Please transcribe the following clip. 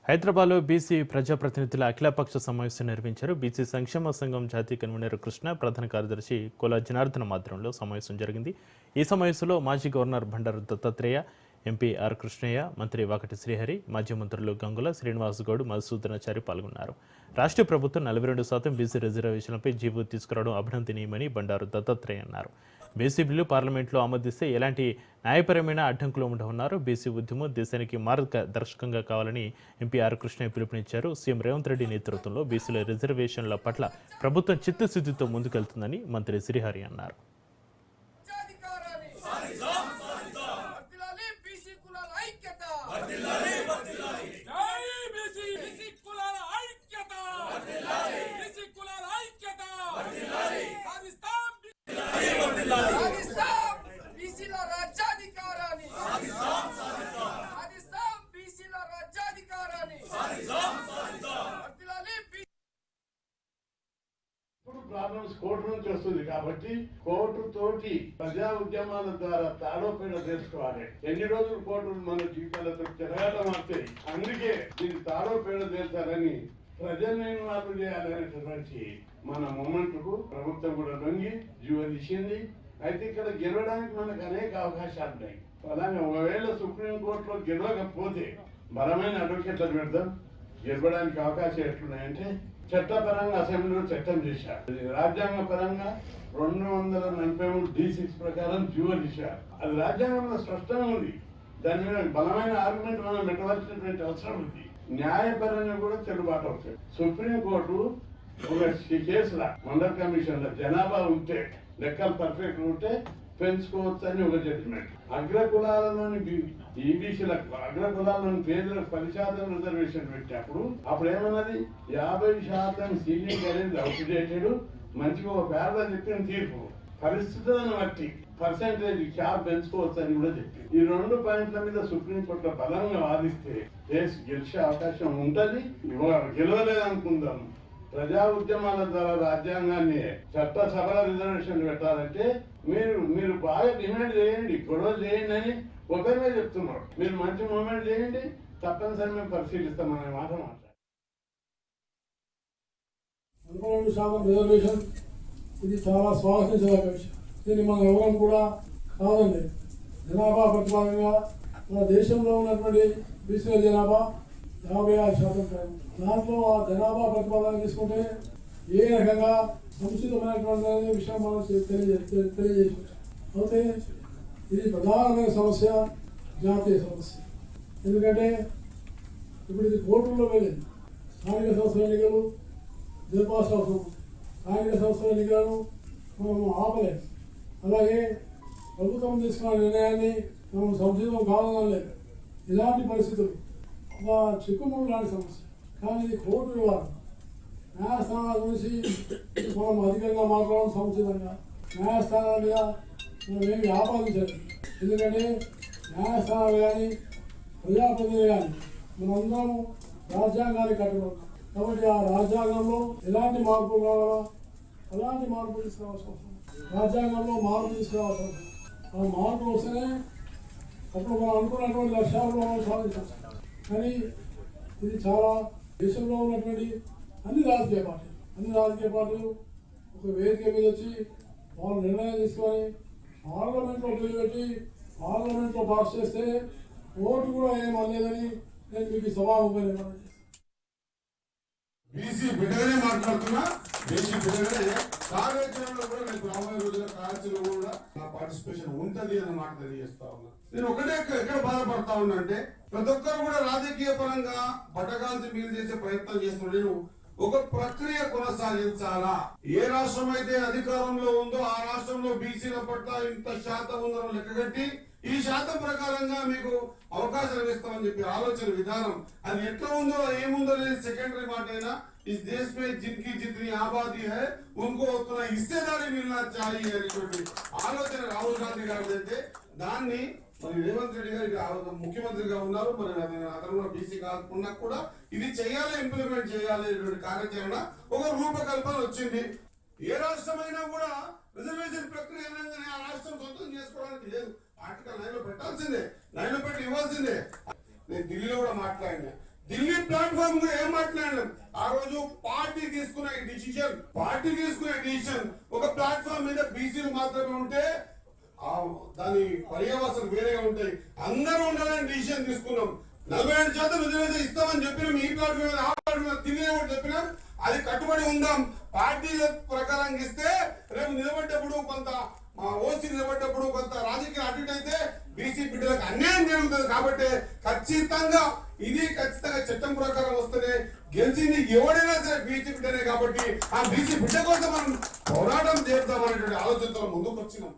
హైదరాబాద్లో బీసీ ప్రజాప్రతినిధుల అఖిలపక్ష సమావేశం నిర్వహించారు. బీసీ సంక్షేమ సంఘం జాతీయ కన్వీనర్ కృష్ణ, ప్రధాన కార్యదర్శి కోల జనార్దన మాధ్యమంలో సమావేశం జరిగింది. ఈ సమావేశంలో మాజీ governor Bandaru Dattatreya, MP R Krishnaiah, మంత్రి వాకటి శ్రీహరి, మాజీ మంత్రులు గంగుల, శ్రీనివాస్ గౌడ్, మధుసూదనాచారి పాల్గొన్నారు. రాష్ట్ర ప్రభుత్వం 42% బీసీ రిజర్వేషన్లపై జీవో తీసుకురావడం అభినందనీయమని బండారు దత్తాత్రేయ అన్నారు. బీసీ బిల్లు పార్లమెంట్లో ఆమోదిస్తే ఎలాంటి న్యాయపరమైన అడ్డంకులు ఉండవన్నారు. బీసీ ఉద్యమం దేశానికి మార్గదర్శకంగా కావాలని ఎంపీ ఆర్ కృష్ణయ్య పిలుపునిచ్చారు. సీఎం రేవంత్ రెడ్డి నేతృత్వంలో బీసీల రిజర్వేషన్ల పట్ల ప్రభుత్వం చిత్తశుద్ధితో ముందుకెళ్తుందని మంత్రి శ్రీహరి అన్నారు. ప్రాబ్లమ్స్ కోర్టు నుంచి వస్తుంది కాబట్టి కోర్టు తోటి ప్రజా ఉద్యమాల ద్వారా తాడోపేడ తెలుసుకోవాలి. ఎన్ని రోజులు కోర్టులు మన జీవితాలతో తిరగడం వస్తాయి. అందుకే దీన్ని తాడోపేడ తెలుసాలని ప్రజానిర్మాణం చేయాలనేటువంటి మన మూమెంట్ కు ప్రభుత్వం కూడా లొంగి జీవనిచ్చింది. అయితే ఇక్కడ గెలవడానికి మనకు అనేక అవకాశాలు ఉన్నాయి. అలాగే ఒకవేళ సుప్రీంకోర్టులో గెలవకపోతే బలమైన అడ్వకేట్లను పెడదాం. గెలవడానికి అవకాశాలు ఎట్లున్నాయంటే చట్టపరంగా అసెంబ్లీలో చట్టం చేశారు. రాజ్యాంగ పరంగా 243 D6 ప్రకారం జీవో తీశారు. అది రాజ్యాంగంలో స్పష్టంగా ఉంది. దాని మీద బలమైన ఆర్గ్యుమెంట్ మనం పెట్టవలసినటువంటి అవసరం ఉంది. న్యాయపరంగా కూడా చెల్లుబాటు అవుతాయి. సుప్రీంకోర్టు ఒక కేసుల మండల్ కమిషన్ లో జనాభా ఉంటే లెక్కలు పర్ఫెక్ట్ ఉంటే పెంచుకోవచ్చు అని ఒక జడ్జిమెంట్. అగ్రకులాలలోని ఈబీసీలకు అగ్రకులాల్లోని పేదలకు 10% రిజర్వేషన్ పెట్టినప్పుడు అప్పుడు ఏమన్నది 50% సీలింగ్ అనేది అవుట్డేటెడ్. మంచిగా ఒక పేద చెప్పిన తీర్పు పరిస్థితులను బట్టి పర్సెంటేజ్ క్యాప్ పెంచుకోవచ్చు అని కూడా చెప్పింది. ఈ 2 పాయింట్ల మీద సుప్రీంకోర్టులో బలంగా వాదిస్తే కేసు గెలిచే అవకాశం ఉంటది. గెలవలేదనుకుందాం. ప్రజా ఉద్యమాల ద్వారా రాజ్యాంగాన్ని చట్టసభల రిజర్వేషన్ పెట్టాలంటే మీరు బాగా డిమాండ్ చేయండి, గొడవలు చేయండి అని ఒకరిమే చెప్తున్నారు. మీరు మంచి మూవ్మెంట్ చేయండి, తప్పనిసరి మేము పరిశీలిస్తామనే మాట మాట్లాడారు. రిజర్వేషన్ ఇది చాలా స్వాగతించదగ్గ విషయం. దీన్ని మనం ఎవరం కూడా కాదండి. జనాభా ప్రతిపాదనగా మన దేశంలో ఉన్నటువంటి బీసీల జనాభా 56%. దాంట్లో ఆ జనాభా ప్రతిపాదన తీసుకుంటే ఏ రకంగా సముచితమైనటువంటి విషయం మనం తెలియజేసి అయితే ఇది ప్రధానమైన సమస్య, జాతీయ సమస్య. ఎందుకంటే ఇప్పుడు ఇది కోర్టుల్లో వెళ్ళింది. స్థానిక సంస్థల ఎన్నికలు జరపాల్సిన అవసరం. స్థానిక సంస్థల ఎన్నికలను మనం ఆపలేము. అలాగే ప్రభుత్వం తీసుకున్న నిర్ణయాన్ని మనం సముచితం కావాలని లేదు. ఇలాంటి పరిస్థితులు ఒక చిక్కుముడు లాంటి సమస్య. కానీ ఇది కోర్టు వివాదం. న్యాయస్థానాల గురించి మనం అధికంగా మాట్లాడడం సముచితంగా. న్యాయస్థానాల మీద మనం ఏమి ఆపాదించలేదు. ఎందుకంటే న్యాయస్థానాలు కానీ ప్రజాప్రతినిధులు కానీ మనందరం రాజ్యాంగాన్ని కట్టుకుంటాం. కాబట్టి ఆ రాజ్యాంగంలో ఎలాంటి మార్పులు కావాలా అలాంటి మార్పులు తీసుకురావాల్సిన అవసరం. రాజ్యాంగంలో మార్పు తీసుకురావాల్సిన అవసరం. ఆ మార్పు వస్తేనే అప్పుడు మనం అనుకున్నటువంటి లక్ష్యాలను మనం సాధించాలి. కానీ ఇది చాలా దేశంలో ఉన్నటువంటి అన్ని రాజకీయ పార్టీలు ఒక వేదిక మీద వచ్చి వాళ్ళు నిర్ణయం తీసుకొని పార్లమెంట్లో బిల్లు పెట్టి పార్లమెంట్లో పాస్ చేస్తే ఓటు కూడా ఏం అనలేదని నేను మీకు సభాముఖంగా నిర్ణయం చేస్తాను. బీసీ బిడ్డగానే మాట్లాడుతున్నా. బీసీ బిడ్డగానే కార్యాచరణలో కూడా రేపు రాబోయే రోజుల కార్యాచరణలో కూడా నా పార్టిసిపేషన్ ఉంటది అన్న మాట తెలియజేస్తా ఉన్నా. నేను ఒకటే ఎక్కడ బాధపడతా ఉన్నా అంటే ప్రతి ఒక్కరు కూడా రాజకీయ పరంగా బట్టగాల్సి మీరు చేసే ప్రయత్నం చేస్తున్నాడు. ఒక ప్రక్రియ కొనసాగించాలా. ఏ రాష్ట్రం అయితే అధికారంలో ఉందో ఆ రాష్ట్రంలో బీసీల పట్ల ఇంత శాతం ఉందని లెక్కగట్టి ఈ శాతం ప్రకారంగా మీకు అవకాశాలు ఇస్తామని చెప్పి ఆలోచన విధానం అది ఎట్లా ఉందో ఏముందో అనేది సెకండరీ మాట అయినా इस देश में जिनकी जितनी आबादी है उनको उतना हिस्सेदारी मिलना चाहिए అనేటువంటి ఆలోచన రాహుల్ గాంధీ గారు అయితే దాన్ని మరి రేవంత్ రెడ్డి గారు ముఖ్యమంత్రిగా ఉన్నారు. మరి అతను కూడా బీసీ కాకుండా కూడా ఇది చేయాలి, ఇంప్లిమెంట్ చేయాలి అనేటువంటి కార్యాచరణ ఒక రూపకల్పన వచ్చింది. ఏ రాష్ట్రమైనా కూడా రిజర్వేషన్ ప్రక్రియ ఆ రాష్ట్రం సొంతం చేసుకోవడానికి లేదు. ఆర్టికల్ 9 లో పెట్టాల్సిందే, 9 లో పెట్టి ఇవ్వాల్సిందే. నేను ఢిల్లీలో కూడా మాట్లాడినా ఢిల్లీ ప్లాట్ఫామ్ లో ఏం మాట్లాడాం ఆ రోజు పార్టీ తీసుకున్న డిసిషన్ ఒక ప్లాట్ఫామ్ మీద బీసీలు మాత్రమే ఉంటే దాని పర్యవసనం వేరేగా ఉంటాయి, అందరూ ఉండాలని డిసిషన్ తీసుకున్నాం. 47% రిజర్వేషన్ ఇస్తామని చెప్పినాం. ఈ ప్లాట్ఫామ్ మీద ఆ ప్లాట్ఫామ్ మీద తిరిగి చెప్పినాం. అది కట్టుబడి ఉందాం. పార్టీల ప్రకారం ఇస్తే రేపు నిలబడ్డప్పుడు కొంత ఓసీ నిలబడ్డప్పుడు కొంత రాజకీయ అటు అయితే బీసీ బిడ్డలకు అన్యాయం జరుగుతుంది. కాబట్టి ఖచ్చితంగా చట్టం ప్రకారం వస్తేనే గెలిచింది ఎవడైనా సరే బీసీ బిడ్డనే. కాబట్టి ఆ బీసీ బిడ్డ కోసం మనం పోరాటం చేద్దామనేటువంటి ఆలోచనతో ముందుకు వచ్చినాం.